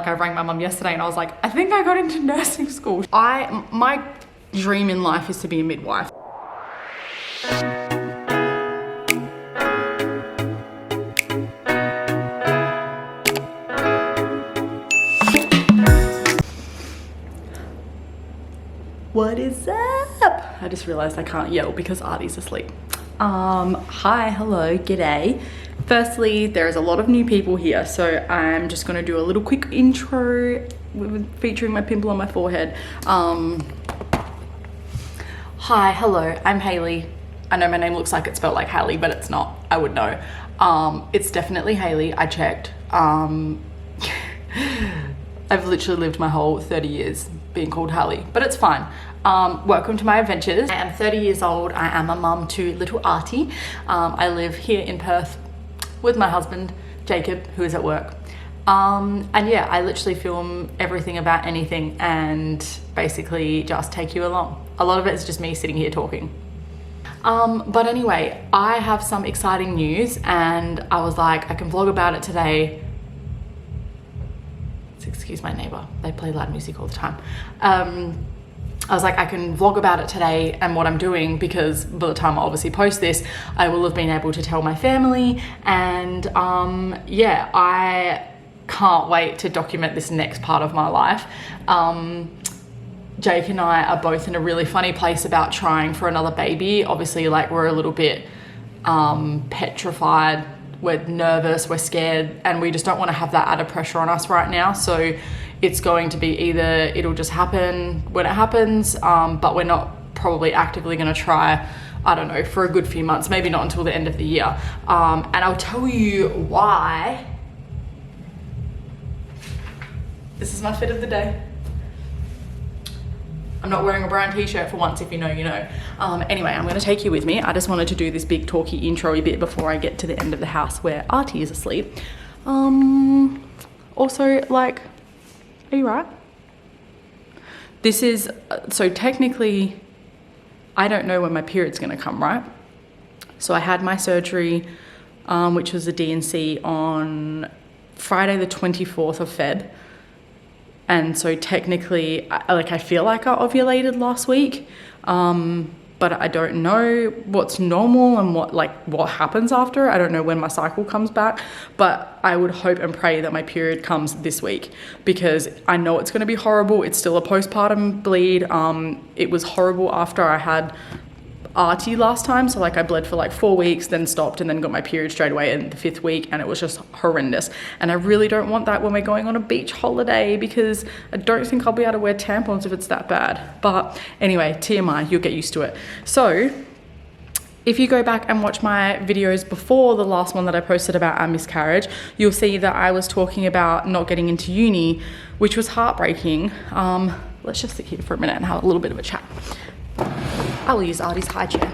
like I rang my mum yesterday and I was like, I think I got into nursing school. My dream in life is to be a midwife. What is up? I just realized I can't yell because Artie's asleep. Hi, hello, g'day. Firstly, there is a lot of new people here, so I'm just gonna do a little quick intro featuring my pimple on my forehead. Hi, hello, I'm Hayley. I know my name looks like it's spelled like Haley, but it's not. I would know. It's definitely Hayley. I checked. I've literally lived my whole 30 years being called Haley, but it's fine. Welcome to my adventures. I am 30 years old. I am a mum to little Artie. I live here in Perth with my husband, Jacob, who is at work. And yeah, I literally film everything about anything and basically just take you along. A lot of it is just me sitting here talking. But anyway, I have some exciting news and I was like, I can vlog about it today. Excuse my neighbor, they play loud music all the time. I was like, I can vlog about it today and what I'm doing, because by the time I obviously post this, I will have been able to tell my family. And yeah, I can't wait to document this next part of my life. Jake and I are both in a really funny place about trying for another baby. Obviously, like, we're a little bit petrified. We're nervous, we're scared, and we just don't want to have that added pressure on us right now. So it's going to be either it'll just happen when it happens, but we're not probably actively going to try, I don't know, for a good few months, maybe not until the end of the year. And I'll tell you why. This is my fit of the day. I'm not wearing a brown t-shirt for once, if you know, you know. Anyway, I'm gonna take you with me. I just wanted to do this big talky intro-y bit before I get to the end of the house where Artie is asleep. Also, like, are you right? This is, so technically, I don't know when my period's gonna come, right? So I had my surgery, which was a D&C on Friday the 24th of Feb. And so technically, I feel like I ovulated last week, but I don't know what's normal and what happens after. I don't know when my cycle comes back, but I would hope and pray that my period comes this week, because I know it's going to be horrible. It's still a postpartum bleed. It was horrible after I had Artie last time, so like I bled for like 4 weeks, then stopped, and then got my period straight away in the 5th week, and it was just horrendous. And I really don't want that when we're going on a beach holiday, because I don't think I'll be able to wear tampons if it's that bad. But anyway, TMI, you'll get used to it. So if you go back and watch my videos before the last one that I posted about our miscarriage, you'll see that I was talking about not getting into uni, which was heartbreaking. Let's just sit here for a minute and have a little bit of a chat. I will use Artie's high chair.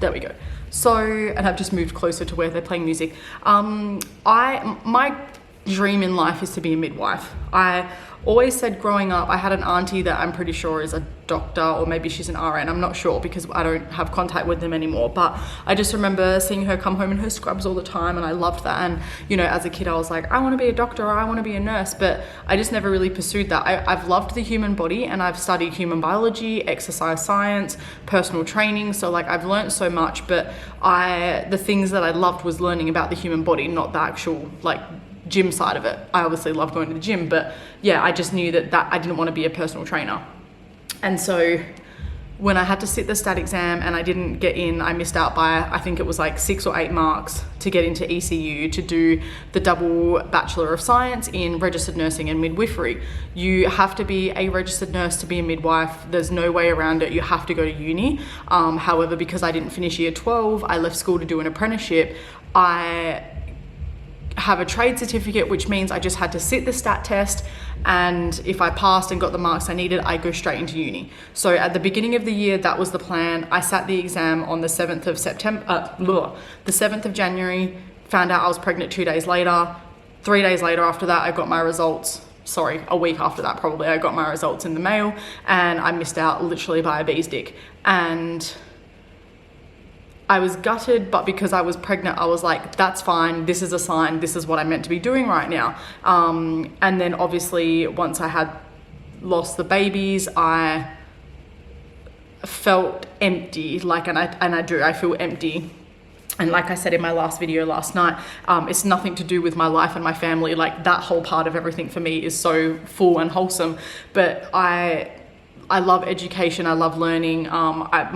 There we go. So, and I've just moved closer to where they're playing music. My dream in life is to be a midwife. I always said growing up, I had an auntie that I'm pretty sure is a doctor, or maybe she's an RN, I'm not sure because I don't have contact with them anymore, but I just remember seeing her come home in her scrubs all the time, and I loved that. And you know, as a kid I was like, I want to be a doctor, or I want to be a nurse, but I just never really pursued that. I've loved the human body, and I've studied human biology, exercise science, personal training, so like I've learned so much, but the things that I loved was learning about the human body, not the actual like gym side of it. I obviously love going to the gym, but yeah, I just knew that I didn't want to be a personal trainer. And so when I had to sit the stat exam and I didn't get in, I missed out by, I think it was like 6 or 8 marks to get into ECU to do the double Bachelor of Science in registered nursing and midwifery. You have to be a registered nurse to be a midwife. There's no way around it. You have to go to uni. However, because I didn't finish year 12, I left school to do an apprenticeship. I have a trade certificate, which means I just had to sit the stat test, and if I passed and got the marks I needed, I go straight into uni. So at the beginning of the year, that was the plan. I sat the exam on the 7th of the 7th of January, found out I was pregnant 2 days later. 3 days later after that, I got my results. Sorry, a week after that probably, I got my results in the mail, and I missed out literally by a bee's dick. And I was gutted, but because I was pregnant, I was like, that's fine. This is a sign. This is what I'm meant to be doing right now. And then obviously once I had lost the babies, I felt empty, like, and I feel empty. And like I said in my last video last night, it's nothing to do with my life and my family. Like, that whole part of everything for me is so full and wholesome. But I love education. I love learning.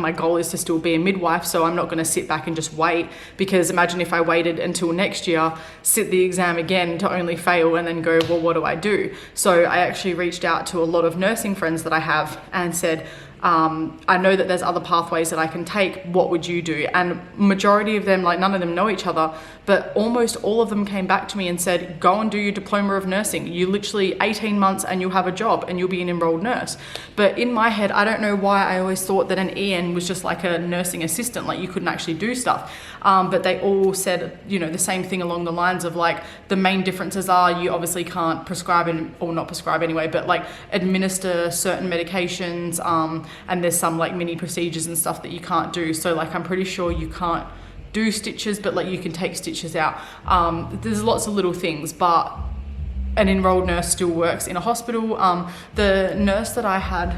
My goal is to still be a midwife, so I'm not going to sit back and just wait, because imagine if I waited until next year, sit the exam again to only fail, and then go, well, what do I do? So I actually reached out to a lot of nursing friends that I have and said, I know that there's other pathways that I can take. What would you do? And majority of them, like, none of them know each other, but almost all of them came back to me and said, go and do your diploma of nursing. You literally 18 months and you'll have a job and you'll be an enrolled nurse. But in my head, I don't know why I always thought that an EN was just like a nursing assistant, like you couldn't actually do stuff. But they all said, you know, the same thing along the lines of, like, the main differences are you obviously can't prescribe, or not prescribe anyway, but like administer certain medications, and there's some like mini procedures and stuff that you can't do. So like, I'm pretty sure you can't do stitches, but like you can take stitches out. There's lots of little things, but an enrolled nurse still works in a hospital. The nurse that I had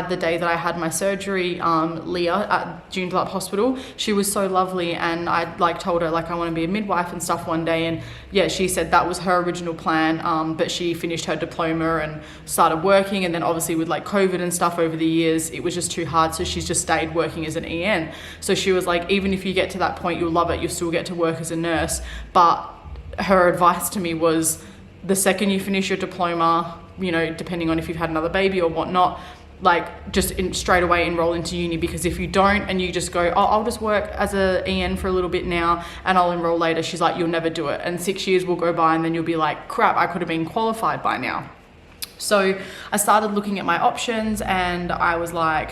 the day that I had my surgery, Leah, at Joondalup Hospital, she was so lovely, and I like told her, like, I want to be a midwife and stuff one day, and yeah, she said that was her original plan, but she finished her diploma and started working, and then obviously with like COVID and stuff over the years, it was just too hard, so she's just stayed working as an EN. So she was like, even if you get to that point, you'll love it, you'll still get to work as a nurse. But her advice to me was, the second you finish your diploma, you know, depending on if you've had another baby or whatnot, like, just straight away enroll into uni, because if you don't and you just go, oh, I'll just work as a EN for a little bit now and I'll enroll later, she's like, you'll never do it, and 6 years will go by and then you'll be like, crap, I could have been qualified by now. So I started looking at my options, and I was like,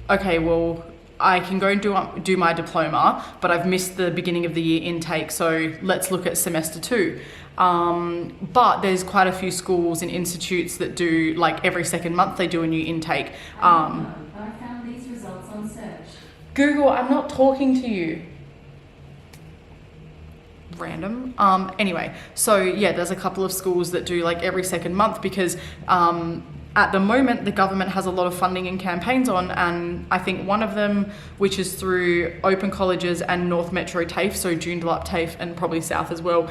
okay, well, I can go and do my diploma, but I've missed the beginning of the year intake, so let's look at semester 2. But there's quite a few schools and institutes that do, like, every second month they do a new intake. I found these results on search. Google, I'm not talking to you. Random. Anyway, so yeah, there's a couple of schools that do like every second month, because at the moment the government has a lot of funding and campaigns on, and I think one of them, which is through Open Colleges and North Metro TAFE, so Joondalup TAFE and probably South as well,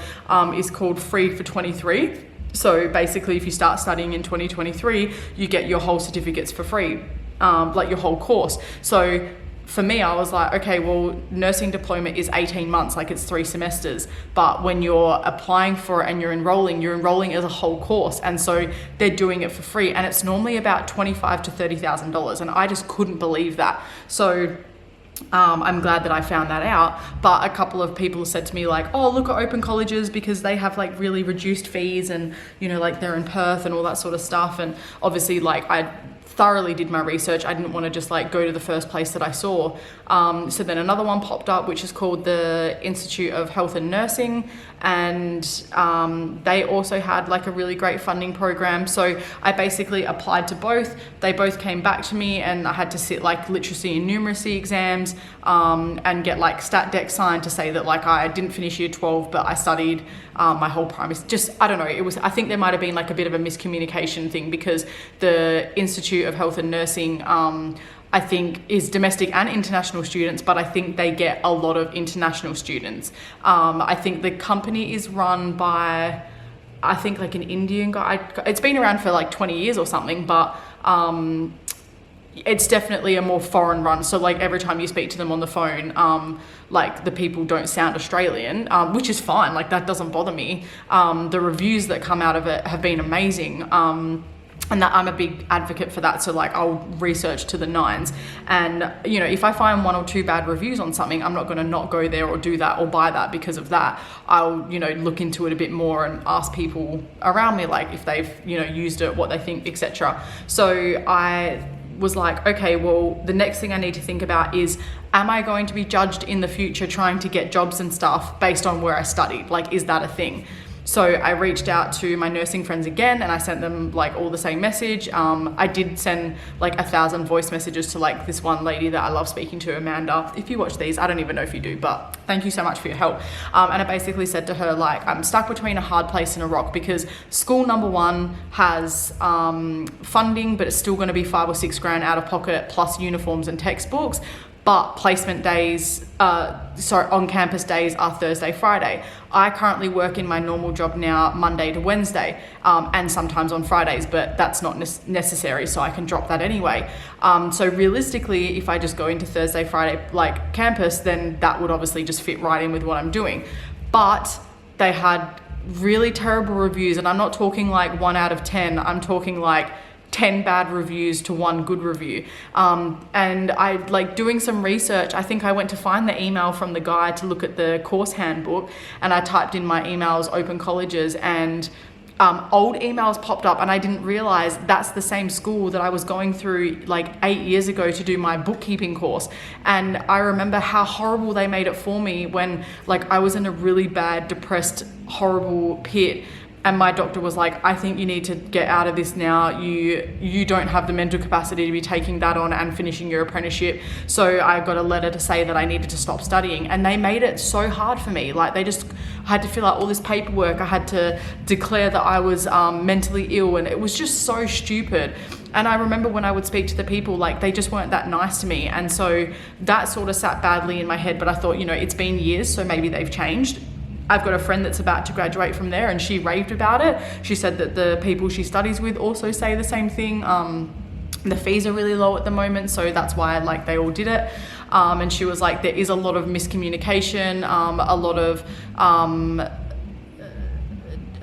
is called Free for 23. So basically, if you start studying in 2023, you get your whole certificates for free, like your whole course. So for me, I was like, okay, well, nursing diploma is 18 months, like it's 3 semesters. But when you're applying for it and you're enrolling as a whole course. And so they're doing it for free. And it's normally about $25,000 to $30,000. And I just couldn't believe that. So I'm glad that I found that out. But a couple of people said to me, like, oh, look at Open Colleges, because they have like really reduced fees, and, you know, like they're in Perth and all that sort of stuff. And obviously, like, I thoroughly did my research. I didn't want to just like go to the first place that I saw. So then another one popped up, which is called the Institute of Health and Nursing, and they also had like a really great funding program. So I basically applied to both. They both came back to me, and I had to sit like literacy and numeracy exams, and get like stat deck signed to say that like I didn't finish year 12, but I studied my whole primary. Just, I don't know, I think there might have been like a bit of a miscommunication thing, because the Institute of Health and Nursing, I think, is domestic and international students, but I think they get a lot of international students. I think the company is run by, I think, like an Indian guy. It's been around for like 20 years or something, but it's definitely a more foreign run. So like every time you speak to them on the phone, like the people don't sound Australian, which is fine. Like that doesn't bother me. The reviews that come out of it have been amazing. And that I'm a big advocate for that. So like I'll research to the nines, and you know, if I find 1 or 2 bad reviews on something, I'm not going to not go there or do that or buy that because of that. I'll, you know, look into it a bit more and ask people around me, like if they've, you know, used it, what they think, etc. So I was like, okay, well, the next thing I need to think about is, am I going to be judged in the future trying to get jobs and stuff based on where I studied? Like, is that a thing? So I reached out to my nursing friends again and I sent them like all the same message. I did send like 1,000 voice messages to like this one lady that I love speaking to, Amanda. If you watch these, I don't even know if you do, but thank you so much for your help. And I basically said to her, like, I'm stuck between a hard place and a rock because school number one has funding, but it's still going to be $5 or $6 grand out of pocket plus uniforms and textbooks. But placement days, on-campus days are Thursday, Friday. I currently work in my normal job now Monday to Wednesday, and sometimes on Fridays, but that's not necessary, so I can drop that anyway. So realistically, if I just go into Thursday, Friday, like campus, then that would obviously just fit right in with what I'm doing. But they had really terrible reviews, and I'm not talking like 1 out of 10, I'm talking like 10 bad reviews to 1 good review. And I like doing some research. I think I went to find the email from the guy to look at the course handbook, and I typed in my emails, open colleges, and old emails popped up, and I didn't realize that's the same school that I was going through like 8 years ago to do my bookkeeping course. And I remember how horrible they made it for me when like I was in a really bad, depressed, horrible pit. And my doctor was like, I think you need to get out of this now. You don't have the mental capacity to be taking that on and finishing your apprenticeship. So I got a letter to say that I needed to stop studying. And they made it so hard for me. Like I had to fill out all this paperwork. I had to declare that I was mentally ill. And it was just so stupid. And I remember when I would speak to the people, like they just weren't that nice to me. And so that sort of sat badly in my head. But I thought, it's been years, so maybe they've changed. I've got a friend that's about to graduate from there and she raved about it. She said that the people she studies with also say the same thing. The fees are really low at the moment, so that's why like they all did it. And she was like, there is a lot of miscommunication, a lot of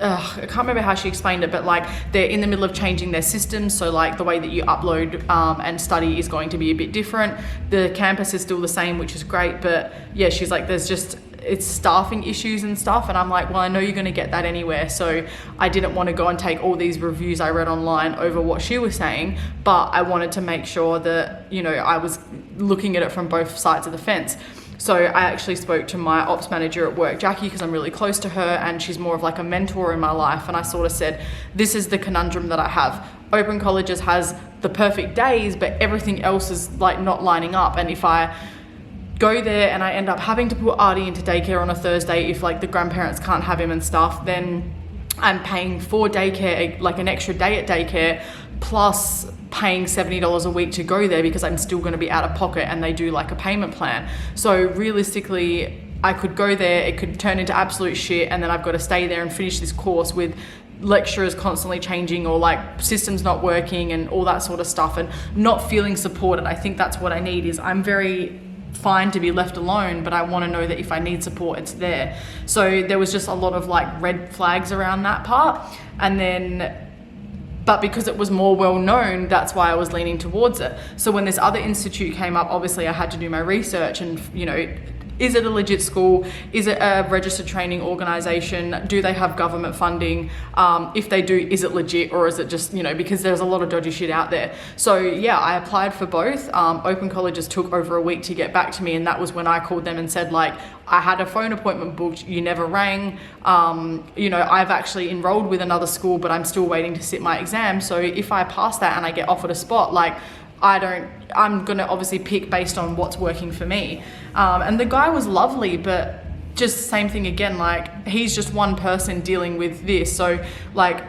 I can't remember how she explained it, but like they're in the middle of changing their systems. So like the way that you upload and study is going to be a bit different. The campus is still the same, which is great. But yeah, she's like, it's staffing issues and stuff. And I'm like, well, I know you're going to get that anywhere. So I didn't want to go and take all these reviews I read online over what she was saying, but I wanted to make sure that, I was looking at it from both sides of the fence. So I actually spoke to my ops manager at work, Jackie, because I'm really close to her and she's more of like a mentor in my life. And I sort of said, this is the conundrum that I have. Open Colleges has the perfect days, but everything else is like not lining up. And if I go there and I end up having to put Artie into daycare on a Thursday, if like the grandparents can't have him and stuff, then I'm paying for daycare, like an extra day at daycare, plus paying $70 a week to go there because I'm still going to be out of pocket, and they do like a payment plan. So realistically, I could go there, it could turn into absolute shit, and then I've got to stay there and finish this course with lecturers constantly changing or like systems not working and all that sort of stuff, and not feeling supported. I think that's what I need. Is I'm very fine to be left alone, but I want to know that if I need support, it's there. So there was just a lot of like red flags around that part. And then, but because it was more well known, that's why I was leaning towards it. So when this other institute came up, obviously I had to do my research and, is it a legit school? Is it a registered training organization? Do they have government funding? If they do, is it legit, or is it just, because there's a lot of dodgy shit out there. So yeah, I applied for both. Open Colleges took over a week to get back to me, and that was when I called them and said, like, I had a phone appointment booked, you never rang. I've actually enrolled with another school, but I'm still waiting to sit my exam. So if I pass that and I get offered a spot, like, I'm gonna obviously pick based on what's working for me. And the guy was lovely, but just same thing again, like he's just one person dealing with this. So like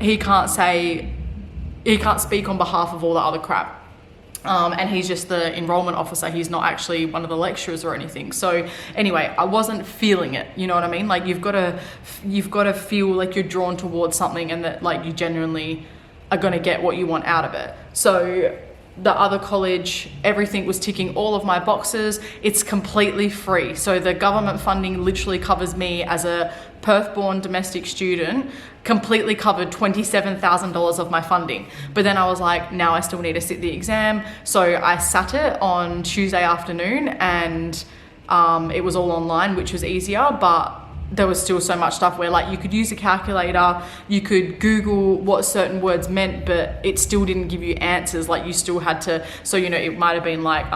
he can't speak on behalf of all the other crap. And he's just the enrollment officer. He's not actually one of the lecturers or anything. So anyway, I wasn't feeling it. You know what I mean? Like you've got to feel like you're drawn towards something, and that like you genuinely are going to get what you want out of it. So the other college, everything was ticking all of my boxes. It's completely free. So the government funding literally covers me as a Perth-born domestic student, completely covered $27,000 of my funding. But then I was like, now I still need to sit the exam. So I sat it on Tuesday afternoon, and it was all online, which was easier, but there was still so much stuff where like you could use a calculator, you could Google what certain words meant, but it still didn't give you answers. Like you still had to, so it might have been like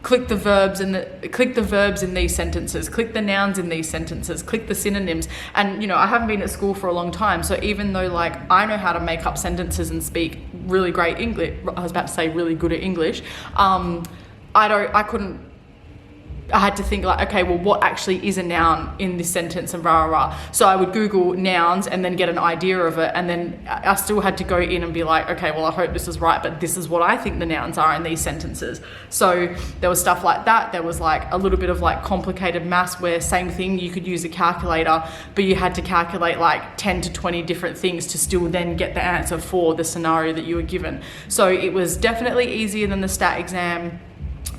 click the verbs in these sentences, click the nouns in these sentences, click the synonyms. And you know, I haven't been at school for a long time, so even though like I know how to make up sentences and speak really great English, I was about to say really good at English, I had to think like, okay, well, what actually is a noun in this sentence and rah, rah, rah. So I would Google nouns and then get an idea of it. And then I still had to go in and be like, okay, well, I hope this is right, but this is what I think the nouns are in these sentences. So there was stuff like that. There was like a little bit of like complicated maths where same thing, you could use a calculator, but you had to calculate like 10 to 20 different things to still then get the answer for the scenario that you were given. So it was definitely easier than the stat exam,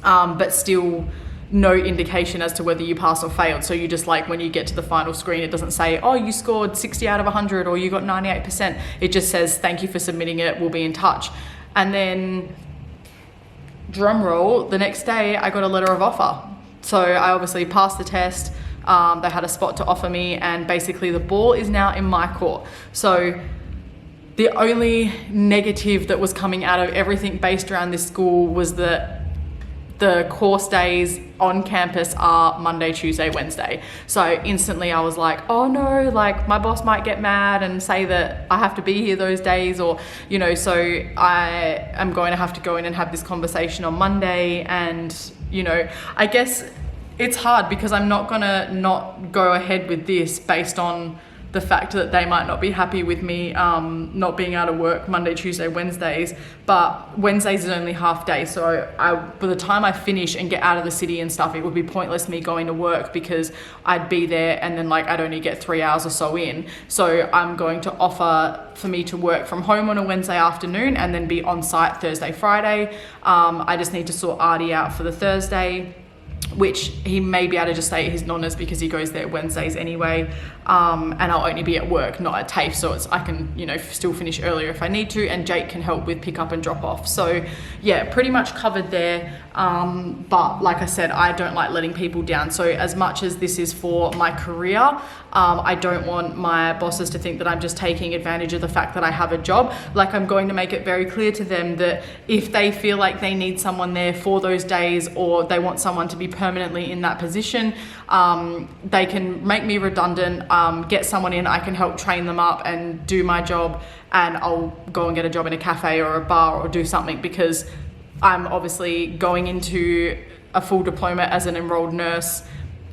but still no indication as to whether you passed or failed. So you just like, when you get to the final screen, it doesn't say, oh, you scored 60 out of 100 or you got 98%. It just says, thank you for submitting it, we'll be in touch. And then, drum roll, the next day I got a letter of offer. So I obviously passed the test. They had a spot to offer me, and basically the ball is now in my court. So the only negative that was coming out of everything based around this school was that the course days on campus are Monday, Tuesday, Wednesday. So instantly I was like, oh no, like my boss might get mad and say that I have to be here those days, or, you know, so I am going to have to go in and have this conversation on Monday. And, you know, I guess it's hard because I'm not gonna not go ahead with this based on the fact that they might not be happy with me not being able to work Monday, Tuesday, Wednesdays, but Wednesdays is only half day. So by the time I finish and get out of the city and stuff, it would be pointless me going to work because I'd be there and then like I'd only get 3 hours or so in. So I'm going to offer for me to work from home on a Wednesday afternoon and then be on site Thursday, Friday. I just need to sort Artie out for the Thursday, which he may be able to just stay at his nonna's because he goes there Wednesdays anyway, and I'll only be at work, not at TAFE, so I can, you know, still finish earlier if I need to, and Jake can help with pick up and drop off. So yeah, pretty much covered there, but like I said, I don't like letting people down. So as much as this is for my career, I don't want my bosses to think that I'm just taking advantage of the fact that I have a job. Like, I'm going to make it very clear to them that if they feel like they need someone there for those days, or they want someone to be permanently in that position, they can make me redundant, get someone in, I can help train them up and do my job, and I'll go and get a job in a cafe or a bar or do something, because I'm obviously going into a full diploma as an enrolled nurse,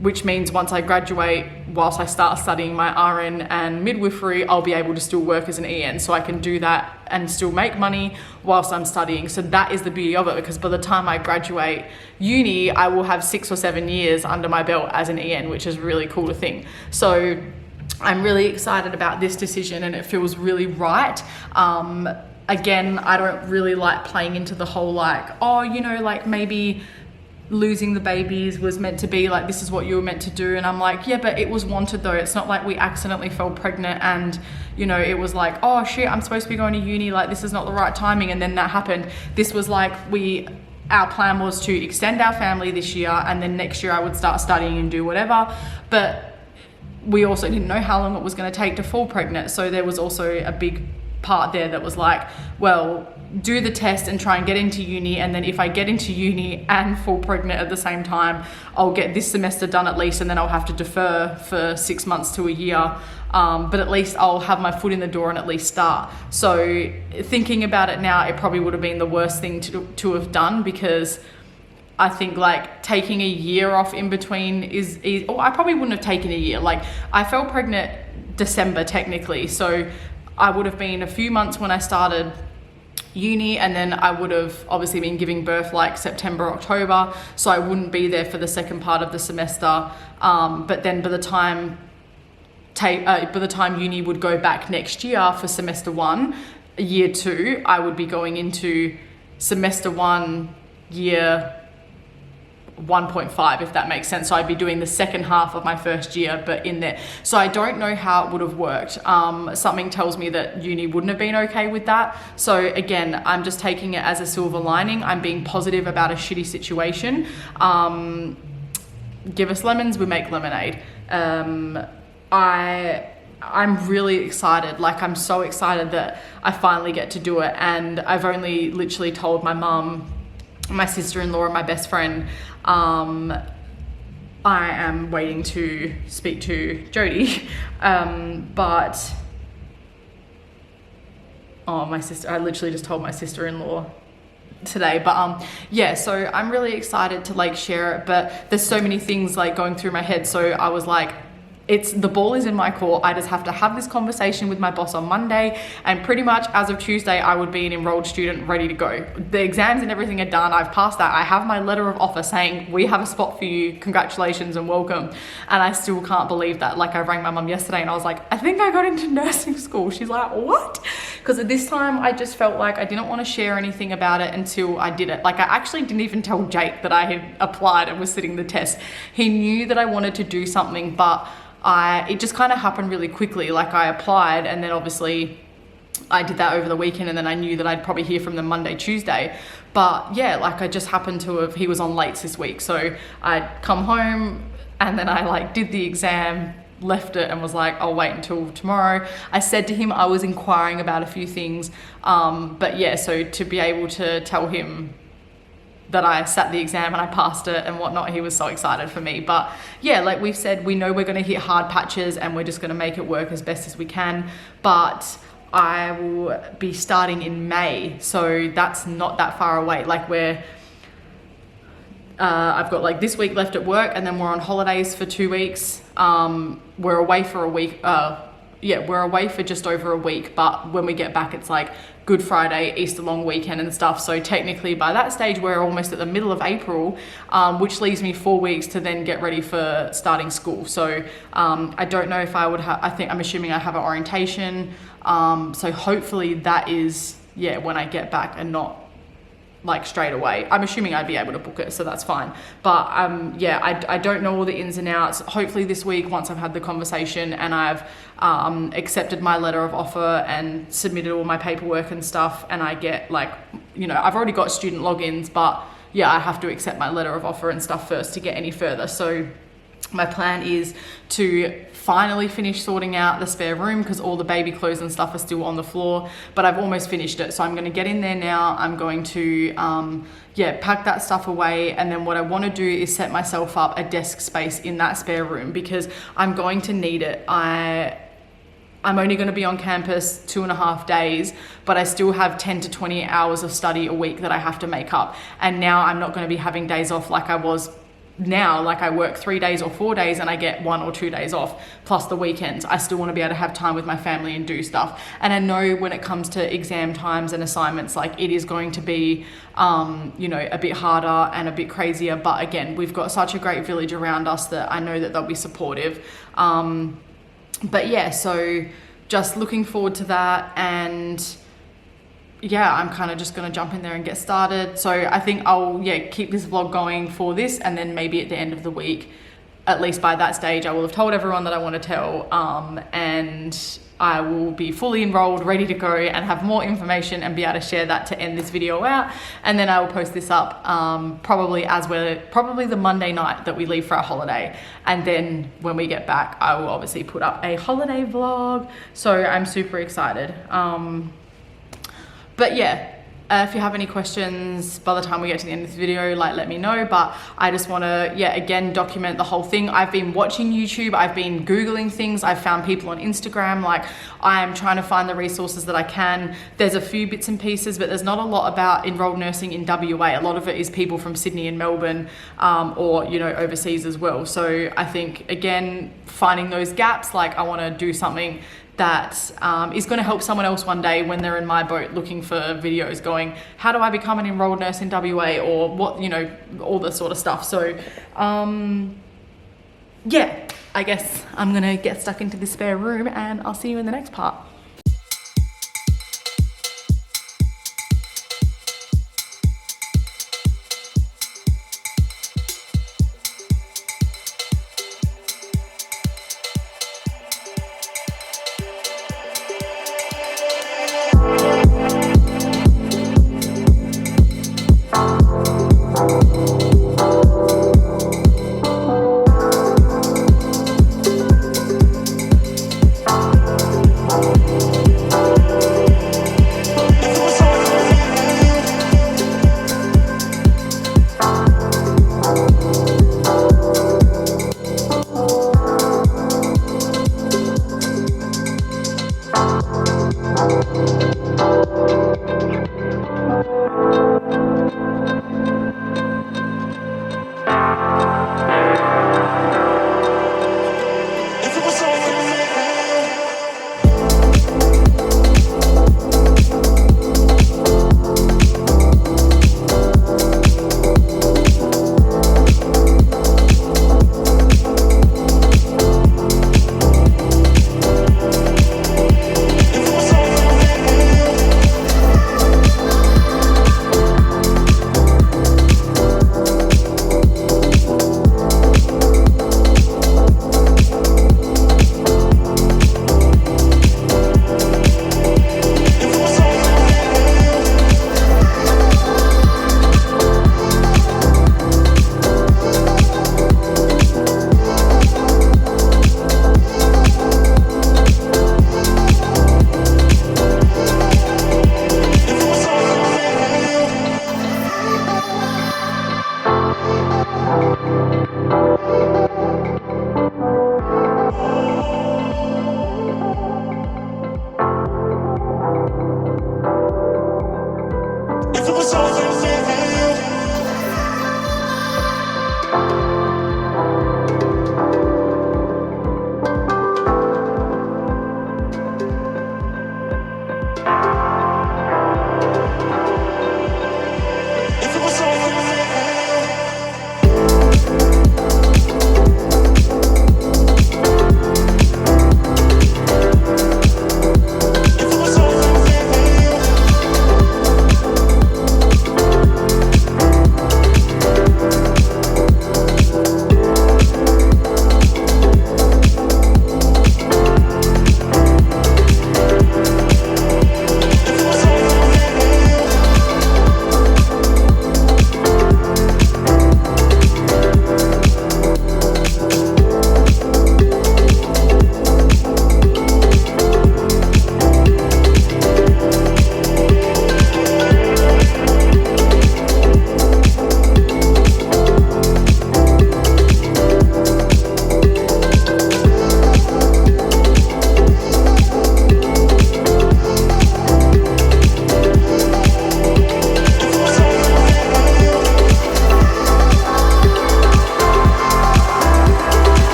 which means once I graduate, whilst I start studying my RN and midwifery, I'll be able to still work as an EN. So I can do that and still make money whilst I'm studying. So that is the beauty of it, because by the time I graduate uni, I will have 6 or 7 years under my belt as an EN, which is really cool to think. So I'm really excited about this decision, and it feels really right. Again, I don't really like playing into the whole like, oh, you know, like maybe losing the babies was meant to be like, this is what you were meant to do. And I'm like, yeah, but it was wanted though. It's not like we accidentally fell pregnant and, you know, it was like, oh shit, I'm supposed to be going to uni, like this is not the right timing, and then that happened. This was like, our plan was to extend our family this year, and then next year I would start studying and do whatever. But we also didn't know how long it was going to take to fall pregnant. So there was also a big part there that was like, well, do the test and try and get into uni, and then if I get into uni and fall pregnant at the same time, I'll get this semester done at least, and then I'll have to defer for 6 months to a year, but at least I'll have my foot in the door and at least start. So thinking about it now, it probably would have been the worst thing to have done, because I think like taking a year off in between is or I probably wouldn't have taken a year. Like, I fell pregnant December technically, so I would have been a few months when I started uni, and then I would have obviously been giving birth like September, October, so I wouldn't be there for the second part of the semester. But then by the time uni would go back next year for semester 1, year 2, I would be going into semester 1, year 1.5, if that makes sense. So I'd be doing the second half of my first year, but in there. So I don't know how it would have worked. Something tells me that uni wouldn't have been okay with that. So again, I'm just taking it as a silver lining. I'm being positive about a shitty situation. Give us lemons, we make lemonade. I'm really excited. Like, I'm so excited that I finally get to do it. And I've only literally told my mum my sister-in-law and my best friend, I am waiting to speak to Jody. But my sister, I literally just told my sister-in-law today, but yeah, so I'm really excited to like share it, but there's so many things like going through my head. So I was like, the ball is in my court. I just have to have this conversation with my boss on Monday, and pretty much as of Tuesday I would be an enrolled student ready to go. The exams and everything are done. I've passed that. I have my letter of offer saying we have a spot for you, congratulations and welcome. And I still can't believe that. Like, I rang my mum yesterday and I was like, I think I got into nursing school. She's like, what? Because at this time I just felt like I didn't want to share anything about it until I did it. Like, I actually didn't even tell Jake that I had applied and was sitting the test. He knew that I wanted to do something, but it just kind of happened really quickly. Like, I applied and then obviously I did that over the weekend, and then I knew that I'd probably hear from them Monday, Tuesday. But yeah, like, I just happened to have, he was on late this week. So I'd come home and then I like did the exam, left it and was like, I'll wait until tomorrow. I said to him I was inquiring about a few things. But yeah, so to be able to tell him that I sat the exam and I passed it and whatnot, he was so excited for me. But yeah, like we've said, we know we're going to hit hard patches and we're just going to make it work as best as we can. But I will be starting in May, so that's not that far away. Like, I've got like this week left at work, and then we're on holidays for 2 weeks. We're away for a week. We're away for just over a week, but when we get back, it's like Good Friday, Easter long weekend and stuff. So technically by that stage, we're almost at the middle of April, which leaves me 4 weeks to then get ready for starting school. So I don't know if I would have, I'm assuming I have an orientation. So hopefully that is, when I get back and not like straight away. I'm assuming I'd be able to book it, so that's fine. But I don't know all the ins and outs. Hopefully this week, once I've had the conversation and I've accepted my letter of offer and submitted all my paperwork and stuff, and I get like, I've already got student logins, but yeah, I have to accept my letter of offer and stuff first to get any further. So my plan is to finally finish sorting out the spare room, because all the baby clothes and stuff are still on the floor, but I've almost finished it. So I'm going to get in there now. I'm going to pack that stuff away, and then what I want to do is set myself up a desk space in that spare room, because I'm going to need it. I'm only going to be on campus 2.5 days, but I still have 10 to 20 hours of study a week that I have to make up. And now I'm not going to be having days off like I was now. Like, I work 3 days or 4 days and I get 1 or 2 days off plus the weekends. I still want to be able to have time with my family and do stuff. And I know when it comes to exam times and assignments, like, it is going to be a bit harder and a bit crazier, but again, we've got such a great village around us that I know that they'll be supportive. But yeah, so just looking forward to that. And yeah, I'm kind of just going to jump in there and get started. So I think I'll keep this vlog going for this, and then maybe at the end of the week, at least by that stage, I will have told everyone that I want to tell, and I will be fully enrolled, ready to go, and have more information and be able to share that to end this video out. And then I will post this up probably the Monday night that we leave for our holiday. And then when we get back, I will obviously put up a holiday vlog. So I'm super excited. But yeah, if you have any questions by the time we get to the end of this video, like, let me know. But I just want to, again, document the whole thing. I've been watching YouTube, I've been Googling things, I've found people on Instagram. Like, I'm trying to find the resources that I can. There's a few bits and pieces, but there's not a lot about enrolled nursing in WA. A lot of it is people from Sydney and Melbourne, or, overseas as well. So I think, again, finding those gaps, like, I want to do something that is going to help someone else one day when they're in my boat looking for videos going, how do I become an enrolled nurse in WA, or what, all this sort of stuff. So I guess I'm going to get stuck into the spare room, and I'll see you in the next part.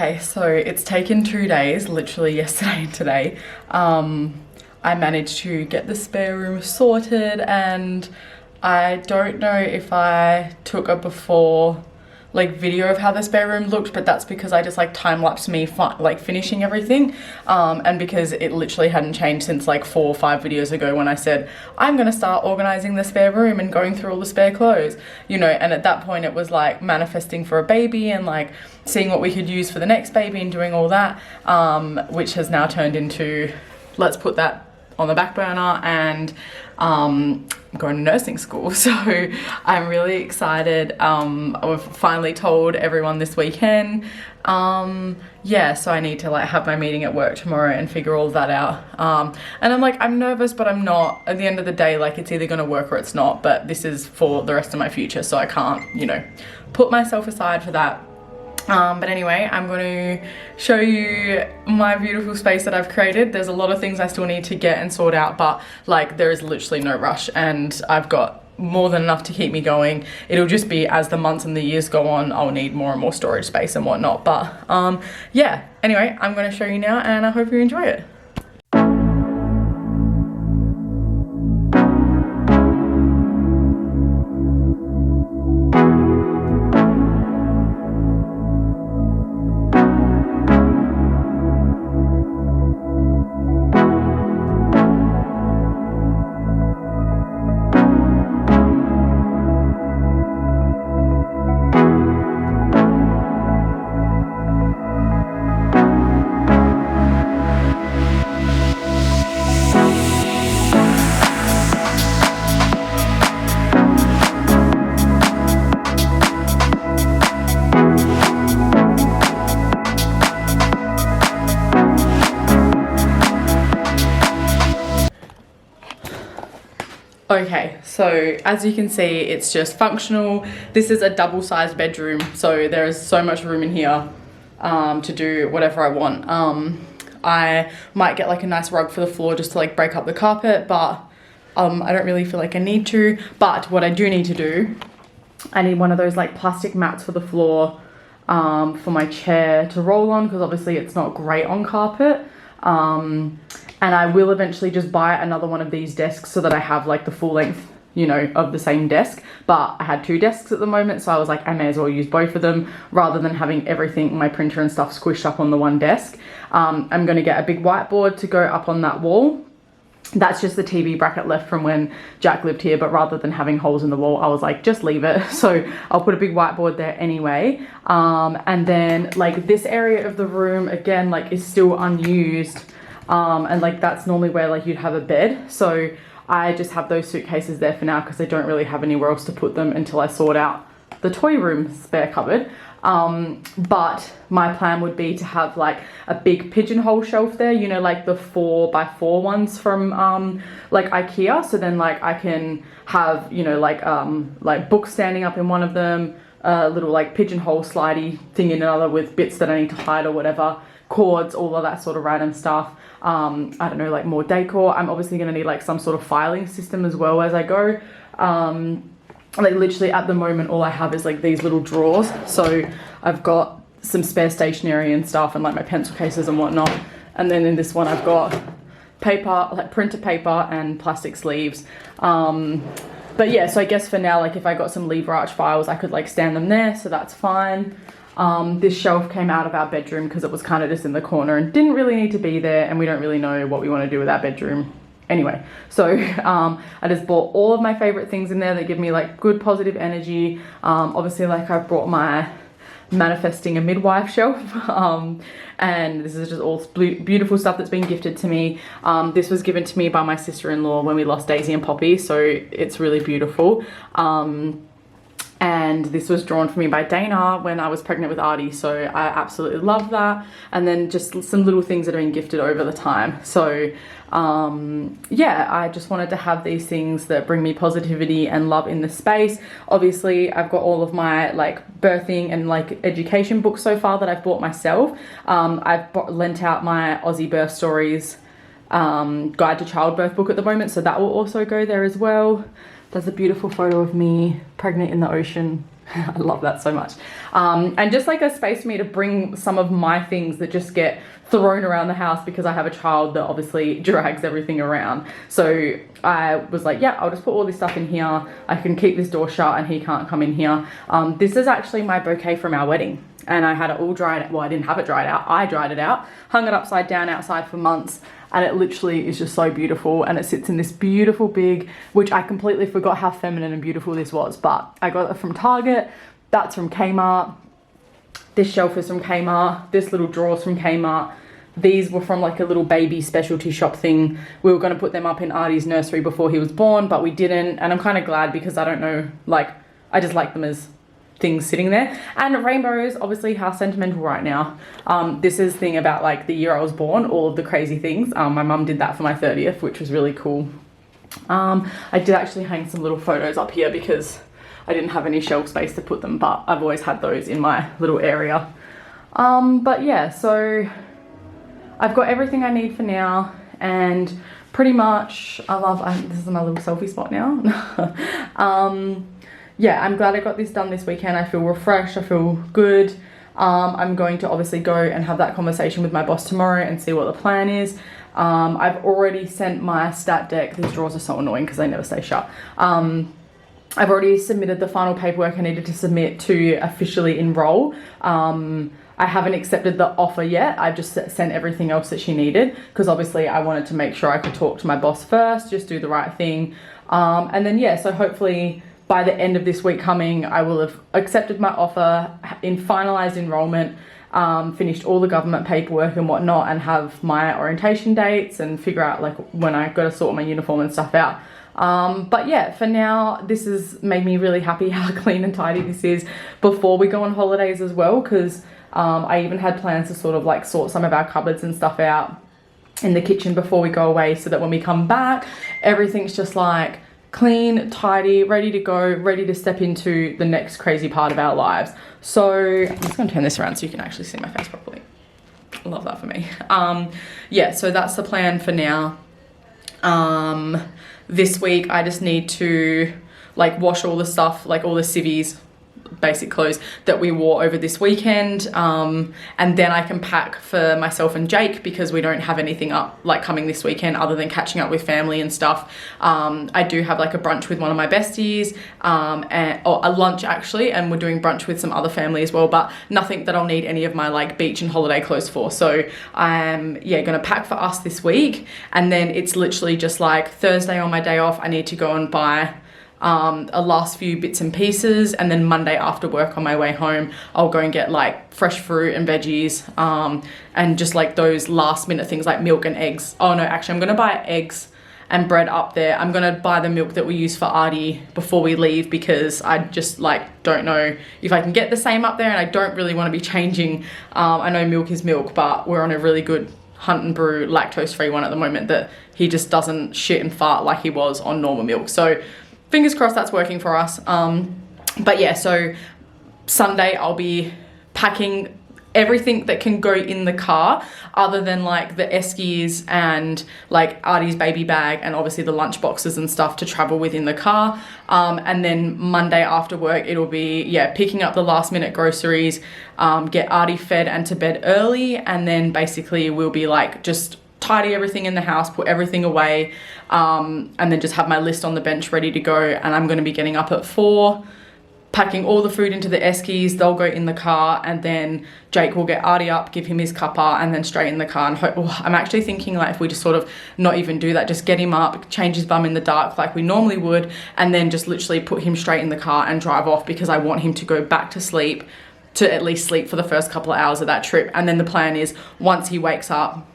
Okay, so it's taken 2 days, literally yesterday and today. I managed to get the spare room sorted, and I don't know if I took a before like video of how the spare room looked, but that's because I just like time-lapsed me like finishing everything, and because it literally hadn't changed since like 4 or 5 videos ago when I said I'm gonna start organizing the spare room and going through all the spare clothes, you know. And at that point it was like manifesting for a baby and like seeing what we could use for the next baby and doing all that, which has now turned into let's put that on the back burner and going to nursing school. So I'm really excited. I've finally told everyone this weekend. Yeah, so I need to like have my meeting at work tomorrow and figure all that out. And I'm like, I'm nervous, but I'm not. At the end of the day, like it's either gonna work or it's not, but this is for the rest of my future, so I can't, you know, put myself aside for that. But anyway, I'm going to show you my beautiful space that I've created. There's a lot of things I still need to get and sort out, but like there is literally no rush, and I've got more than enough to keep me going. It'll just be as the months and the years go on, I'll need more and more storage space and whatnot. But yeah, anyway, I'm going to show you now, and I hope you enjoy it. Okay, so as you can see, it's just functional. This is a double-sized bedroom, so there is so much room in here to do whatever I want. I might get like a nice rug for the floor just to like break up the carpet, but I don't really feel like I need to. But what I do need to do, I need one of those like plastic mats for the floor for my chair to roll on, because obviously it's not great on carpet. And I will eventually just buy another one of these desks so that I have like the full length, you know, of the same desk. But I had 2 desks at the moment, so I was like, I may as well use both of them rather than having everything, my printer and stuff, squished up on the one desk. I'm going to get a big whiteboard to go up on that wall. That's just the TV bracket left from when Jack lived here, but rather than having holes in the wall, I was like, just leave it. So I'll put a big whiteboard there anyway. And then like this area of the room, again, like is still unused. And like that's normally where like you'd have a bed. So I just have those suitcases there for now because I don't really have anywhere else to put them until I sort out the toy room spare cupboard. But my plan would be to have like a big pigeonhole shelf there, you know, like the 4x4 ones from like IKEA. So then like I can have, you know, like books standing up in one of them, a little like pigeonhole slidey thing in another with bits that I need to hide or whatever, cords, all of that sort of random stuff. I don't know, like more decor. I'm obviously going to need like some sort of filing system as well as I go. Like literally at the moment all I have is like these little drawers, so I've got some spare stationery and stuff and like my pencil cases and whatnot, and then in this one I've got paper, like printer paper and plastic sleeves. But yeah, so I guess for now, like if I got some lever arch files I could like stand them there, so that's fine. This shelf came out of our bedroom because it was kind of just in the corner and didn't really need to be there, and we don't really know what we want to do with our bedroom anyway. So I just bought all of my favorite things in there that give me like good positive energy. Obviously like I've brought my manifesting a midwife shelf, and this is just all beautiful stuff that's been gifted to me. This was given to me by my sister-in-law when we lost Daisy and Poppy, so it's really beautiful. And this was drawn for me by Dana when I was pregnant with Artie, so I absolutely love that. And then just some little things that have been gifted over the time. So yeah, I just wanted to have these things that bring me positivity and love in the space. Obviously I've got all of my like birthing and like education books so far that I've bought myself. I've lent out my Aussie Birth Stories Guide to Childbirth book at the moment, so that will also go there as well. There's a beautiful photo of me pregnant in the ocean I love that so much. And just like a space for me to bring some of my things that just get thrown around the house because I have a child that obviously drags everything around. So I was like, yeah, I'll just put all this stuff in here. I can keep this door shut and he can't come in here. This is actually my bouquet from our wedding. And I had it all dried. Well, I didn't have it dried out. I dried it out, hung it upside down outside for months. And it literally is just so beautiful. And it sits in this beautiful big, which I completely forgot how feminine and beautiful this was. But I got it from Target. That's from Kmart. This shelf is from Kmart. This little drawer's from Kmart. These were from like a little baby specialty shop thing. We were going to put them up in Artie's nursery before he was born, but we didn't. And I'm kind of glad because I don't know, like, I just like them as things sitting there. And rainbows, obviously, how sentimental right now. This is the thing about like the year I was born, all of the crazy things. My mum did that for my 30th, which was really cool. I did actually hang some little photos up here because I didn't have any shelf space to put them, but I've always had those in my little area. But yeah, so I've got everything I need for now, and pretty much this is my little selfie spot now. Yeah, I'm glad I got this done this weekend. I feel refreshed, I feel good. I'm going to obviously go and have that conversation with my boss tomorrow and see what the plan is. I've already sent my stat deck. These drawers are so annoying because they never stay shut. I've already submitted the final paperwork I needed to submit to officially enroll. I haven't accepted the offer yet. I've just sent everything else that she needed because obviously I wanted to make sure I could talk to my boss first, just do the right thing. And then, yeah, so hopefully by the end of this week coming, I will have accepted my offer, in finalized enrollment, finished all the government paperwork and whatnot, and have my orientation dates and figure out like when I got to sort my uniform and stuff out. But yeah, for now, this has made me really happy how clean and tidy this is before we go on holidays as well, because I even had plans to sort of like sort some of our cupboards and stuff out in the kitchen before we go away, so that when we come back, everything's just like clean, tidy, ready to go, ready to step into the next crazy part of our lives. So I'm just gonna turn this around so you can actually see my face properly. Love that for me. Yeah, so that's the plan for now. This week I just need to like wash all the stuff, like all the civvies, basic clothes that we wore over this weekend, and then I can pack for myself and Jake because we don't have anything up like coming this weekend other than catching up with family and stuff. I do have like a brunch with one of my besties, or a lunch actually, and we're doing brunch with some other family as well, but nothing that I'll need any of my like beach and holiday clothes for. So I'm gonna pack for us this week, and then it's literally just like Thursday on my day off I need to go and buy a last few bits and pieces, and then Monday after work on my way home I'll go and get like fresh fruit and veggies, and just like those last minute things like milk and eggs. Oh no, actually I'm gonna buy eggs and bread up there. I'm gonna buy the milk that we use for Artie before we leave because I just like don't know if I can get the same up there, and I don't really want to be changing. I know milk is milk, but we're on a really good Hunt and Brew lactose free one at the moment that he just doesn't shit and fart like he was on normal milk. So fingers crossed that's working for us. But yeah, so Sunday I'll be packing everything that can go in the car other than like the eskies and like Artie's baby bag and obviously the lunch boxes and stuff to travel with in the car. And then Monday after work it'll be picking up the last minute groceries, get Artie fed and to bed early, and then basically we'll be like just tidy everything in the house, put everything away, and then just have my list on the bench ready to go. And I'm going to be getting up at 4, packing all the food into the eskies. They'll go in the car, and then Jake will get Artie up, give him his cuppa, and then straight in the car. And I'm actually thinking like if we just sort of not even do that, just get him up, change his bum in the dark like we normally would, and then just literally put him straight in the car and drive off, because I want him to go back to sleep, to at least sleep for the first couple of hours of that trip. And then the plan is once he wakes up,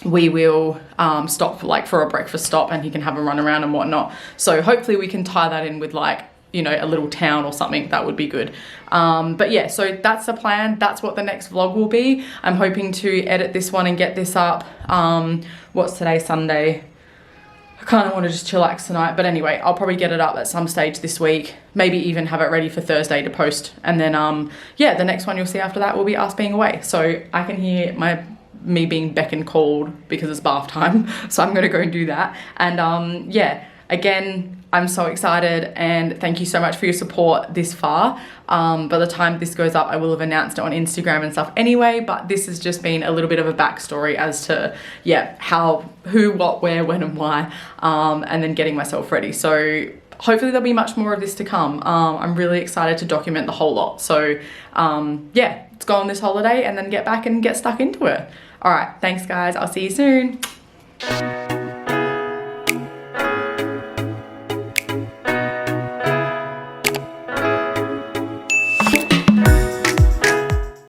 we will stop like for a breakfast stop and he can have a run around and whatnot. So hopefully we can tie that in with like, you know, a little town or something. That would be good. But yeah, so that's the plan. That's what the next vlog will be. I'm hoping to edit this one and get this up. What's today? Sunday. I kind of want to just chillax tonight, but anyway, I'll probably get it up at some stage this week, maybe even have it ready for Thursday to post. And then yeah, the next one you'll see after that will be us being away. So I can hear me being beck and called because it's bath time. So I'm gonna go and do that. And yeah, again, I'm so excited and thank you so much for your support this far. By the time this goes up, I will have announced it on Instagram and stuff anyway, but this has just been a little bit of a backstory as to, yeah, how, who, what, where, when and why, and then getting myself ready. So hopefully there'll be much more of this to come. I'm really excited to document the whole lot. So yeah, let's go on this holiday and then get back and get stuck into it. All right, thanks guys. I'll see you soon.